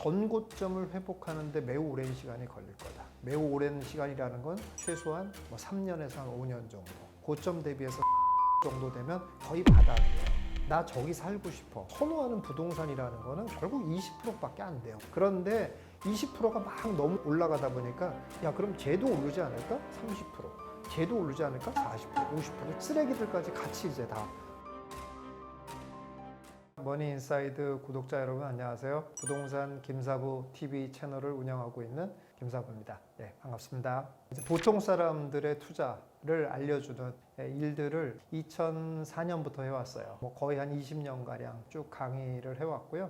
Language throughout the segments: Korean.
전고점을 회복하는데 매우 오랜 시간이 걸릴 거다. 매우 오랜 시간이라는 건 최소한 3년에서 한 5년 정도. 고점 대비해서 정도 되면 거의 바닥이에요. 나 저기 살고 싶어. 선호하는 부동산이라는 거는 결국 20%밖에 안 돼요. 그런데 20%가 막 너무 올라가다 보니까 야 그럼 쟤도 오르지 않을까? 30%. 쟤도 오르지 않을까? 40%, 50%. 쓰레기들까지 같이 이제 다. 머니인사이드 구독자 여러분 안녕하세요. 부동산 김사부 TV 채널을 운영하고 있는 김사부입니다. 네, 반갑습니다. 보통 사람들의 투자를 알려주는 일들을 2004년부터 해왔어요. 거의 한 20년가량 쭉 강의를 해왔고요.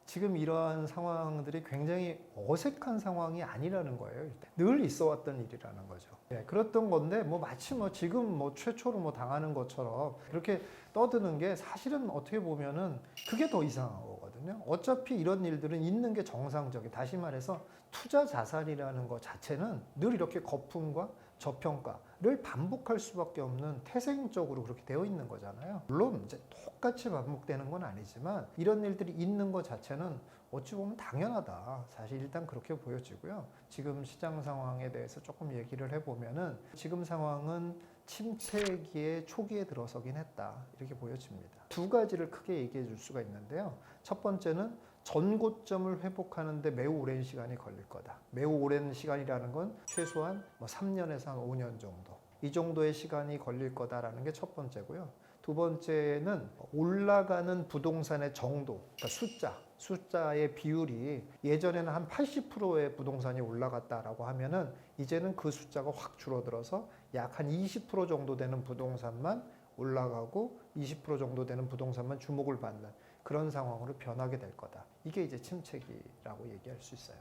지금 이러한 상황들이 굉장히 어색한 상황이 아니라는 거예요. 늘 있어 왔던 일이라는 거죠. 네, 그랬던 건데 마치 지금 최초로 당하는 것처럼 그렇게 떠드는 게 사실은 어떻게 보면은 그게 더 이상한 거거든요. 어차피 이런 일들은 있는 게 정상적이에요. 다시 말해서 투자 자산이라는 것 자체는 늘 이렇게 거품과 저평가를 반복할 수밖에 없는 태생적으로 그렇게 되어 있는 거잖아요. 물론 이제 똑같이 반복되는 건 아니지만 이런 일들이 있는 것 자체는 어찌 보면 당연하다. 사실 일단 그렇게 보여지고요. 지금 시장 상황에 대해서 조금 얘기를 해보면은 지금 상황은 침체기의 초기에 들어서긴 했다. 이렇게 보여집니다. 두 가지를 크게 얘기해 줄 수가 있는데요. 첫 번째는 전고점을 회복하는데 매우 오랜 시간이 걸릴 거다. 매우 오랜 시간이라는 건 최소한 3년에서 한 5년 정도. 이 정도의 시간이 걸릴 거다라는 게 첫 번째고요. 두 번째는 올라가는 부동산의 정도, 그러니까 숫자의 비율이 예전에는 한 80%의 부동산이 올라갔다라고 하면은 이제는 그 숫자가 확 줄어들어서 약 한 20% 정도 되는 부동산만 올라가고 20% 정도 되는 부동산만 주목을 받는 그런 상황으로 변하게 될 거다. 이게 이제 침체기라고 얘기할 수 있어요.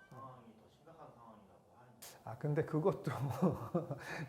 상황이 더 심각한 상황이라고 하는데. 근데 그것도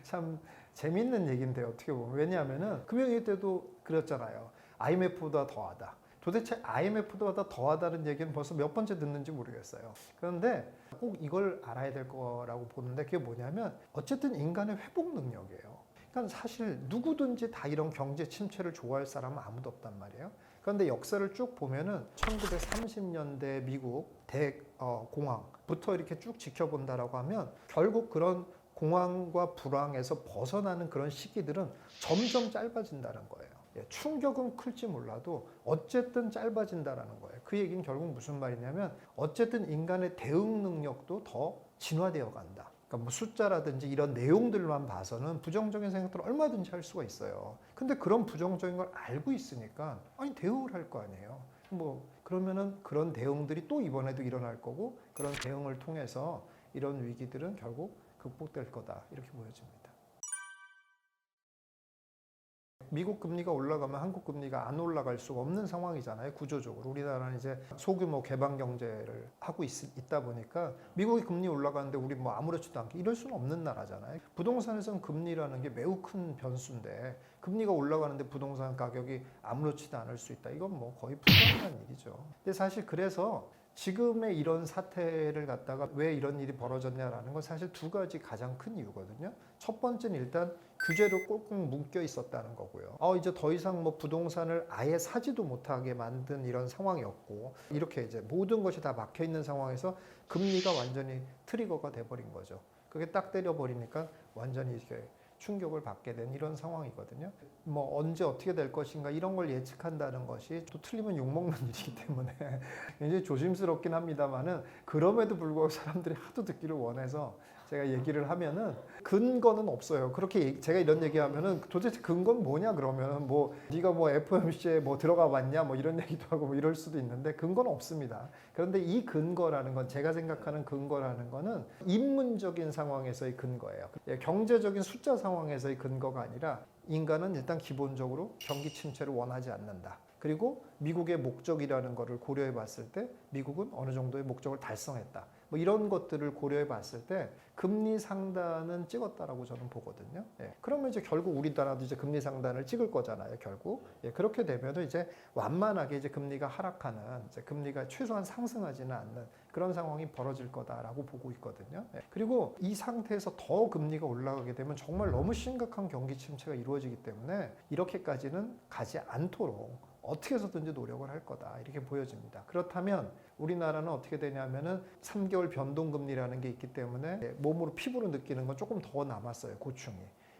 참 재밌는 얘기인데 어떻게 보면. 왜냐하면은 금융위기 때도 그랬잖아요. IMF보다 더하다. 도대체 IMF보다 더하다는 얘기는 벌써 몇 번째 듣는지 모르겠어요. 그런데 꼭 이걸 알아야 될 거라고 보는데 그게 뭐냐면 어쨌든 인간의 회복 능력이에요. 그러니까 사실 누구든지 다 이런 경제 침체를 좋아할 사람은 아무도 없단 말이에요. 그런데 역사를 쭉 보면은 1930년대 미국 대공황부터 이렇게 쭉 지켜본다라고 하면 결국 그런 공황과 불황에서 벗어나는 그런 시기들은 점점 짧아진다는 거예요. 충격은 클지 몰라도 어쨌든 짧아진다라는 거예요. 그 얘기는 결국 무슨 말이냐면 어쨌든 인간의 대응 능력도 더 진화되어 간다. 그러니까 숫자라든지 이런 내용들만 봐서는 부정적인 생각들을 얼마든지 할 수가 있어요. 근데 그런 부정적인 걸 알고 있으니까 대응을 할 거 아니에요. 그러면은 그런 대응들이 또 이번에도 일어날 거고 그런 대응을 통해서 이런 위기들은 결국 극복될 거다. 이렇게 보여집니다. 미국 금리가 올라가면 한국 금리가 안 올라갈 수가 없는 상황이잖아요. 구조적으로. 우리나라는 이제 소규모 개방 경제를 하고 있다 보니까 미국이 금리 올라가는데 우리 아무렇지도 않게 이럴 수는 없는 나라잖아요. 부동산에서는 금리라는 게 매우 큰 변수인데 금리가 올라가는데 부동산 가격이 아무렇지도 않을 수 있다. 이건 거의 불가능한 일이죠. 근데 사실 그래서 지금의 이런 사태를 갖다가 왜 이런 일이 벌어졌냐라는 건 사실 두 가지 가장 큰 이유거든요. 첫 번째는 일단 규제로 꽁꽁 묶여 있었다는 거고요. 이제 더 이상 부동산을 아예 사지도 못하게 만든 이런 상황이었고 이렇게 이제 모든 것이 다 막혀 있는 상황에서 금리가 완전히 트리거가 돼버린 거죠. 그게 딱 때려버리니까 완전히 이렇게 충격을 받게 된 이런 상황이거든요. 언제 어떻게 될 것인가 이런 걸 예측한다는 것이 또 틀리면 욕먹는 일이기 때문에 굉장히 조심스럽긴 합니다만은 그럼에도 불구하고 사람들이 하도 듣기를 원해서 제가 얘기를 하면은 근거는 없어요. 그렇게 제가 이런 얘기하면은 도대체 근거는 뭐냐 그러면은 네가 FOMC에 들어가 봤냐 이런 얘기도 하고 이럴 수도 있는데 근거는 없습니다. 그런데 이 근거라는 건 제가 생각하는 근거라는 거는 인문적인 상황에서의 근거예요. 경제적인 숫자 상황에서의 근거가 아니라 인간은 일단 기본적으로 경기 침체를 원하지 않는다. 그리고 미국의 목적이라는 것을 고려해 봤을 때 미국은 어느 정도의 목적을 달성했다. 이런 것들을 고려해 봤을 때 금리 상단은 찍었다라고 저는 보거든요. 그러면 이제 결국 우리나라도 이제 금리 상단을 찍을 거잖아요, 결국. 그렇게 되면 이제 완만하게 이제 금리가 하락하는, 이제 금리가 최소한 상승하지는 않는 그런 상황이 벌어질 거다라고 보고 있거든요. 그리고 이 상태에서 더 금리가 올라가게 되면 정말 너무 심각한 경기 침체가 이루어지기 때문에 이렇게까지는 가지 않도록 어떻게 해서든지 노력을 할 거다 이렇게 보여집니다. 그렇다면 우리나라는 어떻게 되냐면은 3개월 변동금리라는 게 있기 때문에 몸으로 피부로 느끼는 건 조금 더 남았어요. 고충이.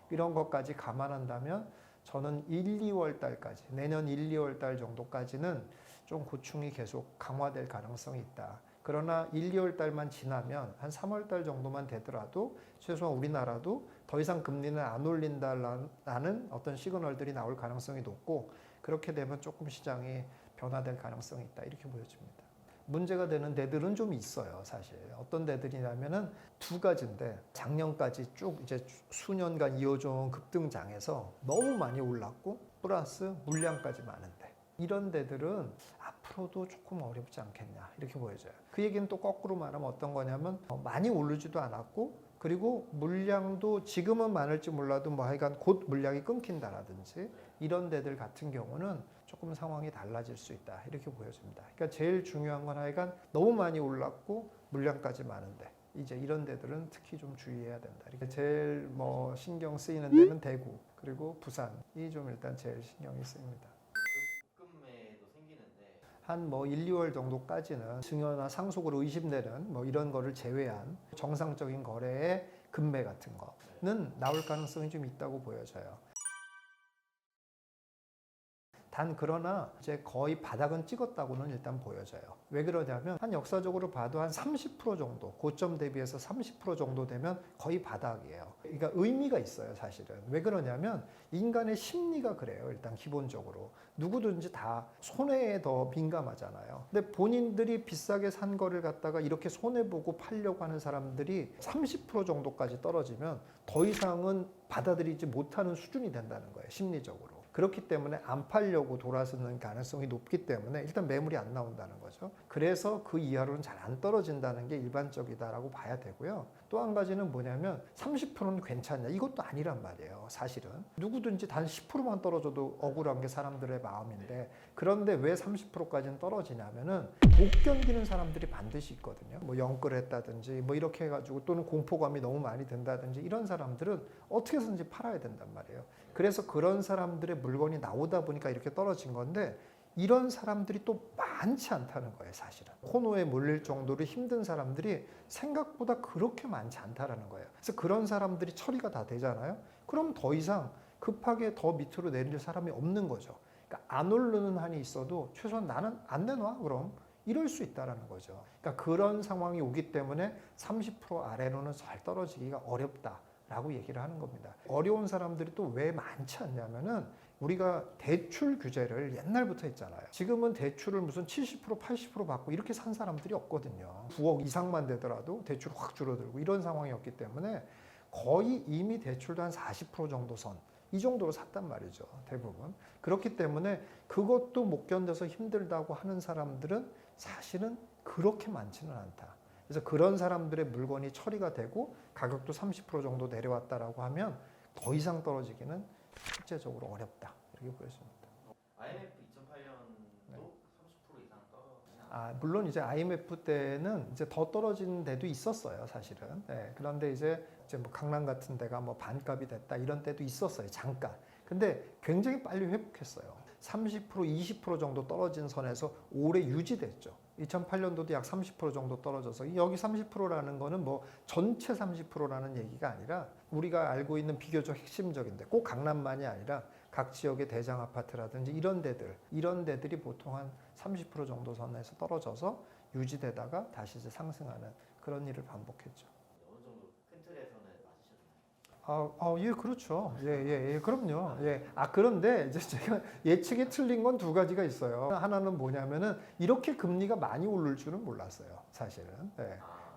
이런 것까지 감안한다면 저는 1, 2월 달까지 내년 1, 2월 달 정도까지는 좀 고충이 계속 강화될 가능성이 있다. 그러나 1, 2월 달만 지나면 한 3월 달 정도만 되더라도 최소한 우리나라도 더 이상 금리는 안 올린다라는 어떤 시그널들이 나올 가능성이 높고 그렇게 되면 조금 시장이 변화될 가능성이 있다 이렇게 보여집니다. 문제가 되는 데들은 좀 있어요, 사실. 어떤 데들이냐면은 두 가지인데 작년까지 쭉 이제 수년간 이어져온 급등장에서 너무 많이 올랐고 플러스 물량까지 많은데 이런 데들은 앞으로도 조금 어렵지 않겠냐 이렇게 보여져요. 그 얘기는 또 거꾸로 말하면 어떤 거냐면 많이 오르지도 않았고 그리고 물량도 지금은 많을지 몰라도 뭐 하여간 곧 물량이 끊긴다라든지 이런 데들 같은 경우는 조금 상황이 달라질 수 있다 이렇게 보여집니다. 그러니까 제일 중요한 건 하여간 너무 많이 올랐고 물량까지 많은데 이제 이런 데들은 특히 좀 주의해야 된다. 이렇게 제일 뭐 신경 쓰이는 데는 대구 그리고 부산이 좀 일단 제일 신경이 쓰입니다. 급매도 생기는데 한 뭐 1, 2월 정도까지는 증여나 상속으로 의심되는 뭐 이런 거를 제외한 정상적인 거래의 급매 같은 거는 나올 가능성이 좀 있다고 보여져요. 단 그러나 이제 거의 바닥은 찍었다고는 일단 보여져요. 왜 그러냐면 한 역사적으로 봐도 한 30% 정도 고점 대비해서 30% 정도 되면 거의 바닥이에요. 그러니까 의미가 있어요, 사실은. 왜 그러냐면 인간의 심리가 그래요. 일단 기본적으로 누구든지 다 손해에 더 민감하잖아요. 근데 본인들이 비싸게 산 거를 갖다가 이렇게 손해 보고 팔려고 하는 사람들이 30% 정도까지 떨어지면 더 이상은 받아들이지 못하는 수준이 된다는 거예요, 심리적으로. 그렇기 때문에 안 팔려고 돌아서는 가능성이 높기 때문에 일단 매물이 안 나온다는 거죠. 그래서 그 이하로는 잘 안 떨어진다는 게 일반적이다라고 봐야 되고요. 또 한 가지는 뭐냐면 30%는 괜찮냐? 이것도 아니란 말이에요. 사실은. 누구든지 단 10%만 떨어져도 억울한 게 사람들의 마음인데 그런데 왜 30%까지는 떨어지냐면은 못 견디는 사람들이 반드시 있거든요. 뭐 영끌을 했다든지 뭐 이렇게 해가지고 또는 공포감이 너무 많이 든다든지 이런 사람들은 어떻게 해서든지 팔아야 된단 말이에요. 그래서 그런 사람들의 물건이 나오다 보니까 이렇게 떨어진 건데 이런 사람들이 또 많지 않다는 거예요, 사실은. 코너에 몰릴 정도로 힘든 사람들이 생각보다 그렇게 많지 않다라는 거예요. 그래서 그런 사람들이 처리가 다 되잖아요. 그럼 더 이상 급하게 더 밑으로 내릴 사람이 없는 거죠. 그러니까 안 오르는 한이 있어도 최소한 나는 안 내놔 그럼 이럴 수 있다라는 거죠. 그러니까 그런 상황이 오기 때문에 30% 아래로는 잘 떨어지기가 어렵다라고 얘기를 하는 겁니다. 어려운 사람들이 또 왜 많지 않냐면은 우리가 대출 규제를 옛날부터 했잖아요. 지금은 대출을 무슨 70%, 80% 받고 이렇게 산 사람들이 없거든요. 9억 이상만 되더라도 대출 확 줄어들고 이런 상황이었기 때문에 거의 이미 대출도 한 40% 정도 선. 이 정도로 샀단 말이죠. 대부분. 그렇기 때문에 그것도 못 견뎌서 힘들다고 하는 사람들은 사실은 그렇게 많지는 않다. 그래서 그런 사람들의 물건이 처리가 되고 가격도 30% 정도 내려왔다라고 하면 더 이상 떨어지기는 실제적으로 어렵다. 이렇게 보여집니다. IMF 2008년도 30% 이상 떨어지나? 물론 이제 IMF 때는 이제 더 떨어진 데도 있었어요, 사실은. 네, 그런데 이제 뭐 강남 같은 데가 뭐 반값이 됐다 이런 때도 있었어요, 잠깐. 근데 굉장히 빨리 회복했어요. 30%, 20% 정도 떨어진 선에서 오래 유지됐죠. 2008년도도 약 30% 정도 떨어져서 여기 30%라는 거는 뭐 전체 30%라는 얘기가 아니라 우리가 알고 있는 비교적 핵심적인데 꼭 강남만이 아니라 각 지역의 대장 아파트라든지 이런 데들이 보통 한 30% 정도 선에서 떨어져서 유지되다가 다시 이제 상승하는 그런 일을 반복했죠. 어느 정도 큰 틀에서는 맞으셨나요? 예, 그렇죠. 예, 그럼요. 예. 그런데 이제 제가 예측이 틀린 건 두 가지가 있어요. 하나는 뭐냐면은 이렇게 금리가 많이 오를 줄은 몰랐어요, 사실은.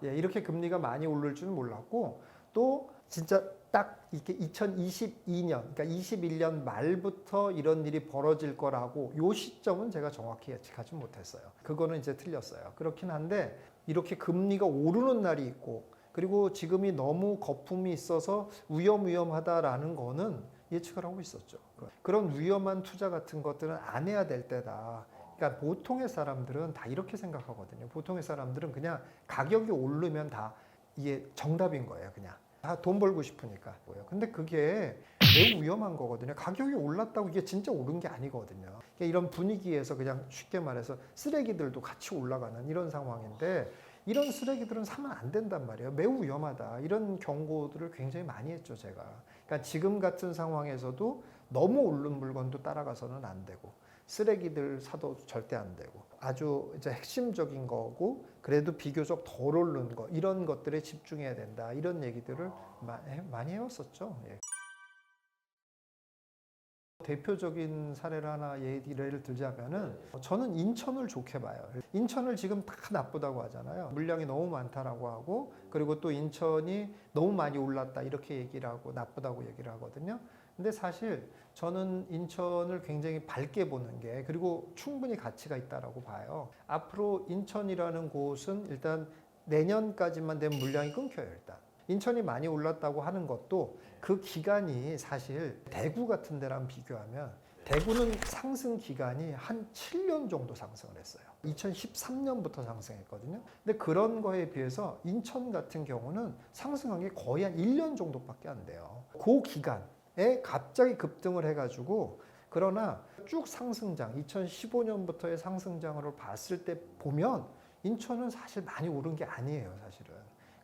예, 이렇게 금리가 많이 오를 줄은 몰랐고 또 진짜 딱 이렇게 2022년, 그러니까 21년 말부터 이런 일이 벌어질 거라고 요 시점은 제가 정확히 예측하지 못했어요. 그거는 이제 틀렸어요. 그렇긴 한데 이렇게 금리가 오르는 날이 있고 그리고 지금이 너무 거품이 있어서 위험하다라는 거는 예측을 하고 있었죠. 그런 위험한 투자 같은 것들은 안 해야 될 때다. 그러니까 보통의 사람들은 다 이렇게 생각하거든요. 보통의 사람들은 그냥 가격이 오르면 다 이게 정답인 거예요. 그냥 다 돈 벌고 싶으니까. 근데 그게 매우 위험한 거거든요. 가격이 올랐다고 이게 진짜 오른 게 아니거든요. 그러니까 이런 분위기에서 그냥 쉽게 말해서 쓰레기들도 같이 올라가는 이런 상황인데 이런 쓰레기들은 사면 안 된단 말이에요. 매우 위험하다. 이런 경고들을 굉장히 많이 했죠, 제가. 그러니까 지금 같은 상황에서도 너무 오른 물건도 따라가서는 안 되고 쓰레기들 사도 절대 안 되고 아주 이제 핵심적인 거고 그래도 비교적 덜 오른 거 이런 것들에 집중해야 된다. 이런 얘기들을 많이 해왔었죠. 예. 대표적인 사례를 하나 예를 들자면은 저는 인천을 좋게 봐요. 인천을 지금 다 나쁘다고 하잖아요. 물량이 너무 많다라고 하고 그리고 또 인천이 너무 많이 올랐다 이렇게 얘기를 하고 나쁘다고 얘기를 하거든요. 근데 사실 저는 인천을 굉장히 밝게 보는 게 그리고 충분히 가치가 있다라고 봐요. 앞으로 인천이라는 곳은 일단 내년까지만 되면 물량이 끊겨요, 일단. 인천이 많이 올랐다고 하는 것도 그 기간이 사실 대구 같은 데랑 비교하면 대구는 상승 기간이 한 7년 정도 상승을 했어요. 2013년부터 상승했거든요. 근데 그런 거에 비해서 인천 같은 경우는 상승한 게 거의 한 1년 정도밖에 안 돼요. 그 기간에 갑자기 급등을 해가지고 그러나 쭉 상승장, 2015년부터의 상승장으로 봤을 때 보면 인천은 사실 많이 오른 게 아니에요, 사실은.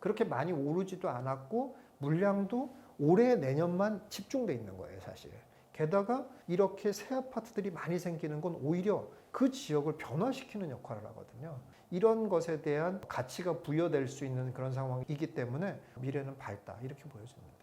그렇게 많이 오르지도 않았고 물량도 올해 내년만 집중돼 있는 거예요, 사실. 게다가 이렇게 새 아파트들이 많이 생기는 건 오히려 그 지역을 변화시키는 역할을 하거든요. 이런 것에 대한 가치가 부여될 수 있는 그런 상황이기 때문에 미래는 밝다 이렇게 보여집니다.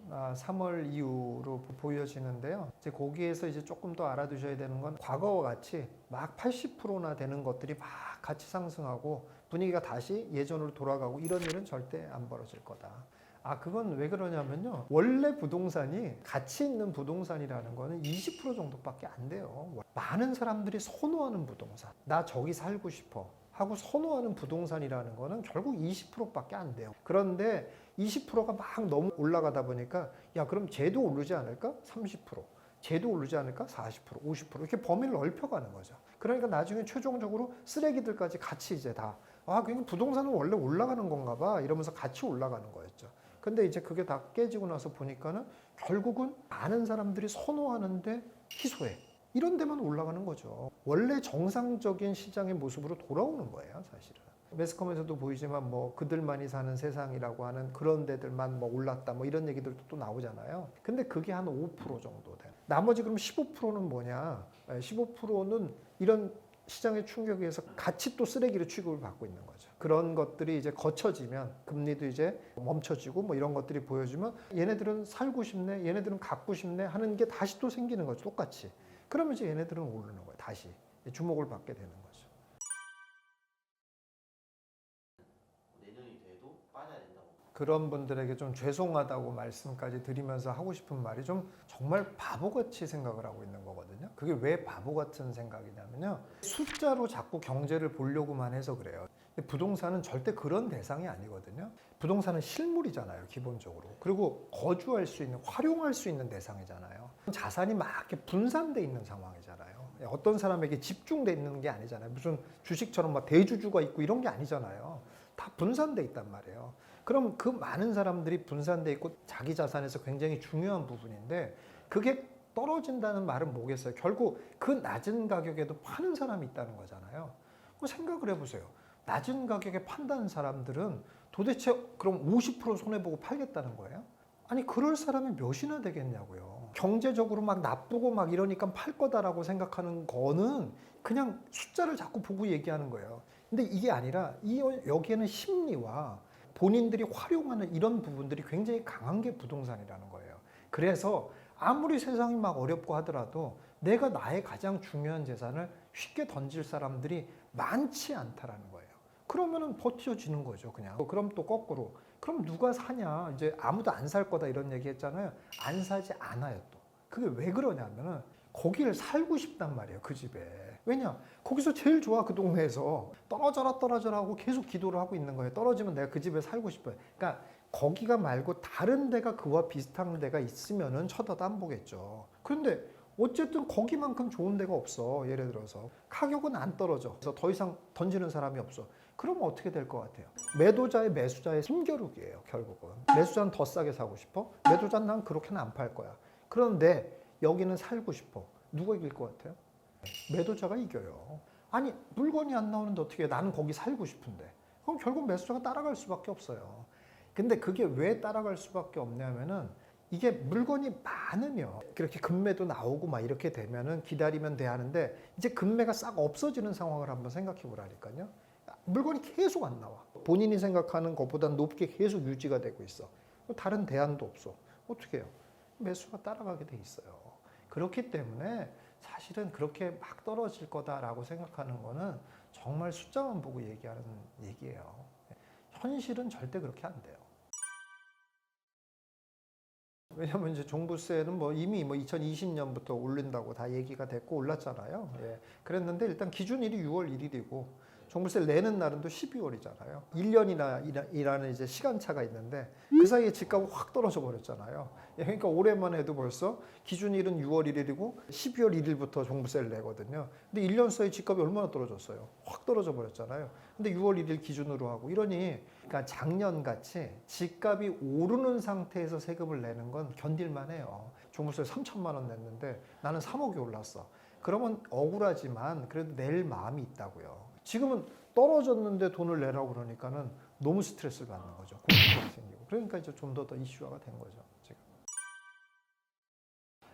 3월 이후로 보여지는데요. 이제 거기에서 이제 조금 더 알아두셔야 되는 건 과거와 같이 막 80%나 되는 것들이 막 같이 상승하고 분위기가 다시 예전으로 돌아가고 이런 일은 절대 안 벌어질 거다. 그건 왜 그러냐면요. 원래 부동산이 가치 있는 부동산이라는 거는 20% 정도밖에 안 돼요. 많은 사람들이 선호하는 부동산. 나 저기 살고 싶어. 하고 선호하는 부동산이라는 거는 결국 20%밖에 안 돼요. 그런데 20%가 막 너무 올라가다 보니까 야 그럼 쟤도 오르지 않을까? 30%. 쟤도 오르지 않을까? 40%, 50% 이렇게 범위를 넓혀가는 거죠. 그러니까 나중에 최종적으로 쓰레기들까지 같이 이제 다 그냥 부동산은 원래 올라가는 건가 봐 이러면서 같이 올라가는 거였죠. 근데 이제 그게 다 깨지고 나서 보니까는 결국은 많은 사람들이 선호하는데 희소해. 이런 데만 올라가는 거죠. 원래 정상적인 시장의 모습으로 돌아오는 거예요, 사실은. 매스컴에서도 보이지만 뭐 그들만이 사는 세상이라고 하는 그런 데들만 뭐 올랐다 뭐 이런 얘기들도 또 나오잖아요. 근데 그게 한 5% 정도 돼. 나머지 그럼 15%는 뭐냐? 15%는 이런 시장의 충격에 의해서 같이 또 쓰레기로 취급을 받고 있는 거죠. 그런 것들이 이제 거쳐지면 금리도 이제 멈춰지고 뭐 이런 것들이 보여주면 얘네들은 살고 싶네, 얘네들은 갖고 싶네 하는 게 다시 또 생기는 거죠. 똑같이. 그러면 이제 얘네들은 오르는 거예요. 다시 주목을 받게 되는 거죠. 내년이 돼도 빠져야 된다고. 그런 분들에게 좀 죄송하다고 말씀까지 드리면서 하고 싶은 말이 좀 정말 바보같이 생각을 하고 있는 거거든요. 그게 왜 바보 같은 생각이냐면요. 숫자로 자꾸 경제를 보려고만 해서 그래요. 부동산은 절대 그런 대상이 아니거든요. 부동산은 실물이잖아요, 기본적으로. 그리고 거주할 수 있는, 활용할 수 있는 대상이잖아요. 자산이 막 이렇게 분산돼 있는 상황이잖아요. 어떤 사람에게 집중돼 있는 게 아니잖아요. 무슨 주식처럼 막 대주주가 있고 이런 게 아니잖아요. 다 분산돼 있단 말이에요. 그럼 그 많은 사람들이 분산돼 있고 자기 자산에서 굉장히 중요한 부분인데 그게 떨어진다는 말은 뭐겠어요? 결국 그 낮은 가격에도 파는 사람이 있다는 거잖아요. 생각을 해보세요. 낮은 가격에 판다는 사람들은 도대체 그럼 50% 손해보고 팔겠다는 거예요? 아니 그럴 사람이 몇이나 되겠냐고요. 경제적으로 막 나쁘고 막 이러니까 팔 거다라고 생각하는 거는 그냥 숫자를 자꾸 보고 얘기하는 거예요. 근데 이게 아니라 여기에는 심리와 본인들이 활용하는 이런 부분들이 굉장히 강한 게 부동산이라는 거예요. 그래서 아무리 세상이 막 어렵고 하더라도 내가 나의 가장 중요한 재산을 쉽게 던질 사람들이 많지 않다라는 거예요. 그러면은 버텨지는 거죠, 그냥. 그럼 또 거꾸로. 그럼 누가 사냐? 이제 아무도 안 살 거다 이런 얘기 했잖아요. 안 사지 않아요, 또. 그게 왜 그러냐면은 거기를 살고 싶단 말이에요, 그 집에. 왜냐? 거기서 제일 좋아, 그 동네에서. 떨어져라 하고 계속 기도를 하고 있는 거예요. 떨어지면 내가 그 집에 살고 싶어요. 그러니까 거기가 말고 다른 데가 그와 비슷한 데가 있으면은 쳐다도 안 보겠죠. 그런데 어쨌든 거기만큼 좋은 데가 없어. 예를 들어서 가격은 안 떨어져. 그래서 더 이상 던지는 사람이 없어. 그러면 어떻게 될 것 같아요? 매도자의 매수자의 힘겨루기예요, 결국은. 매수자는 더 싸게 사고 싶어. 매도자는 난 그렇게는 안 팔 거야. 그런데 여기는 살고 싶어. 누가 이길 것 같아요? 매도자가 이겨요. 아니, 물건이 안 나오는데 어떻게 해? 나는 거기 살고 싶은데. 그럼 결국 매수자가 따라갈 수밖에 없어요. 근데 그게 왜 따라갈 수밖에 없냐면은 이게 물건이 많으면 그렇게 금매도 나오고 막 이렇게 되면은 기다리면 돼 하는데 이제 금매가 싹 없어지는 상황을 한번 생각해 보라니까요. 물건이 계속 안 나와. 본인이 생각하는 것보다 높게 계속 유지가 되고 있어. 다른 대안도 없어. 어떻게 해요? 매수가 따라가게 돼 있어요. 그렇기 때문에 사실은 그렇게 막 떨어질 거다라고 생각하는 거는 정말 숫자만 보고 얘기하는 얘기예요. 현실은 절대 그렇게 안 돼요. 왜냐하면 이제 종부세는 뭐 이미 2020년부터 올린다고 다 얘기가 됐고 올랐잖아요. 예. 그랬는데 일단 기준일이 6월 1일이고 종부세 내는 날은 또 12월이잖아요. 1년이라는 이제 시간차가 있는데 그 사이에 집값은 확 떨어져 버렸잖아요. 예, 그러니까 올해만 해도 벌써 기준일은 6월 1일이고 12월 1일부터 종부세를 내거든요. 근데 1년 사이 집값이 얼마나 떨어졌어요? 확 떨어져 버렸잖아요. 근데 6월 1일 기준으로 하고 이러니 그러니까 작년같이 집값이 오르는 상태에서 세금을 내는 건 견딜만 해요. 종부세 3천만 원 냈는데 나는 3억이 올랐어. 그러면 억울하지만 그래도 낼 마음이 있다고요. 지금은 떨어졌는데 돈을 내라고 그러니까는 너무 스트레스를 받는 거죠. 공포가 생기고. 그러니까 이제 좀 더 이슈화가 된 거죠. 지금.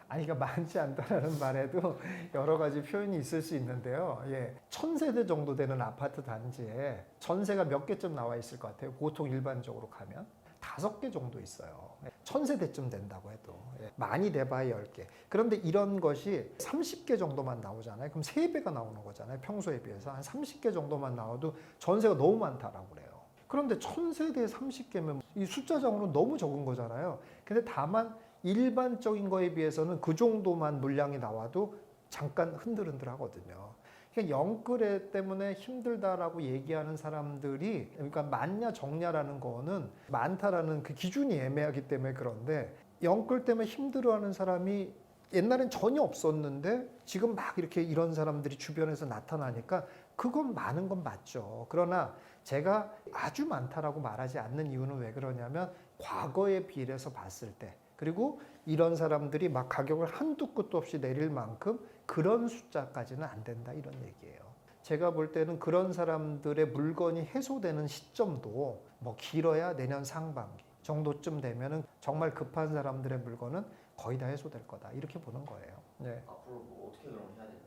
아니, 그러니까 많지 않다라는 말에도 여러 가지 표현이 있을 수 있는데요. 예. 1000세대 정도 되는 아파트 단지에 전세가 몇 개쯤 나와 있을 것 같아요. 보통 일반적으로 가면. 5개 정도 있어요. 1000세대쯤 된다고 해도. 많이 돼봐야 10개. 그런데 이런 것이 30개 정도만 나오잖아요. 그럼 3배가 나오는 거잖아요. 평소에 비해서. 한 30개 정도만 나와도 전세가 너무 많다라고 그래요. 그런데 1000세대에 30개면 이 숫자적으로 너무 적은 거잖아요. 근데 다만 일반적인 거에 비해서는 그 정도만 물량이 나와도 잠깐 흔들흔들 하거든요. 그러니까 영끌에 때문에 힘들다라고 얘기하는 사람들이 그러니까 많냐 적냐라는 거는 많다라는 그 기준이 애매하기 때문에 그런데 영끌 때문에 힘들어하는 사람이 옛날엔 전혀 없었는데 지금 막 이렇게 이런 사람들이 주변에서 나타나니까 그건 많은 건 맞죠. 그러나 제가 아주 많다라고 말하지 않는 이유는 왜 그러냐면 과거에 비례해서 봤을 때 그리고 이런 사람들이 막 가격을 한두 끝도 없이 내릴 만큼 그런 숫자까지는 안 된다 이런 얘기예요. 제가 볼 때는 그런 사람들의 물건이 해소되는 시점도 뭐 길어야 내년 상반기 정도쯤 되면은 정말 급한 사람들의 물건은 거의 다 해소될 거다 이렇게 보는 거예요. 네. 앞으로 뭐 어떻게 그럼 해야 되는 거예요?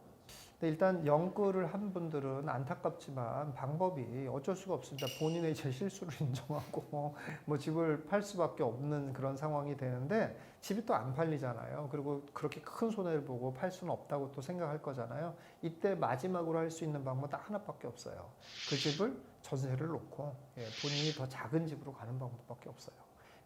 근데 일단 영끌을 한 분들은 안타깝지만 방법이 어쩔 수가 없습니다. 본인의 제 실수를 인정하고 뭐 집을 팔 수밖에 없는 그런 상황이 되는데 집이 또 안 팔리잖아요. 그리고 그렇게 큰 손해를 보고 팔 수는 없다고 또 생각할 거잖아요. 이때 마지막으로 할 수 있는 방법은 딱 하나밖에 없어요. 그 집을 전세를 놓고 본인이 더 작은 집으로 가는 방법밖에 없어요.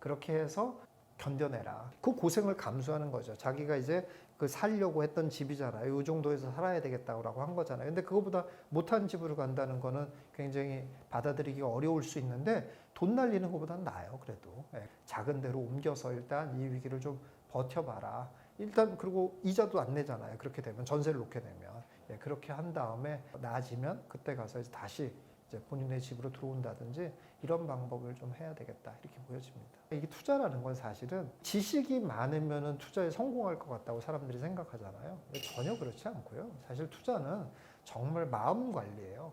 그렇게 해서 견뎌내라. 그 고생을 감수하는 거죠. 자기가 이제 그 살려고 했던 집이잖아요. 이 정도에서 살아야 되겠다고 한 거잖아요. 근데 그거보다 못한 집으로 간다는 거는 굉장히 받아들이기가 어려울 수 있는데 돈 날리는 것보다는 나아요. 그래도 작은 데로 옮겨서 일단 이 위기를 좀 버텨봐라. 일단 그리고 이자도 안 내잖아요. 그렇게 되면 전세를 놓게 되면 그렇게 한 다음에 나아지면 그때 가서 이제 다시 이제 본인의 집으로 들어온다든지 이런 방법을 좀 해야 되겠다 이렇게 보여집니다. 이게 투자라는 건 사실은 지식이 많으면 투자에 성공할 것 같다고 사람들이 생각하잖아요. 전혀 그렇지 않고요. 사실 투자는 정말 마음 관리예요.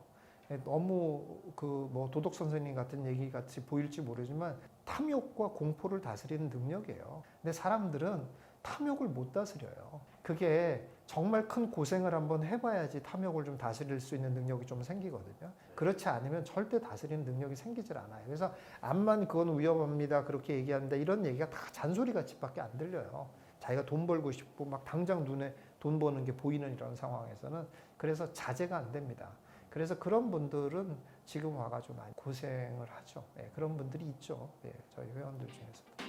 너무 그 뭐 도덕 선생님 같은 얘기 같이 보일지 모르지만 탐욕과 공포를 다스리는 능력이에요. 근데 사람들은 탐욕을 못 다스려요. 그게 정말 큰 고생을 한번 해봐야지 탐욕을 좀 다스릴 수 있는 능력이 좀 생기거든요. 그렇지 않으면 절대 다스리는 능력이 생기질 않아요. 그래서 암만 그건 위험합니다 그렇게 얘기하는데 이런 얘기가 다 잔소리같이밖에 안 들려요. 자기가 돈 벌고 싶고 막 당장 눈에 돈 버는 게 보이는 이런 상황에서는 그래서 자제가 안 됩니다. 그래서 그런 분들은 지금 와가지고 많이 고생을 하죠. 그런 분들이 있죠. 저희 회원들 중에서.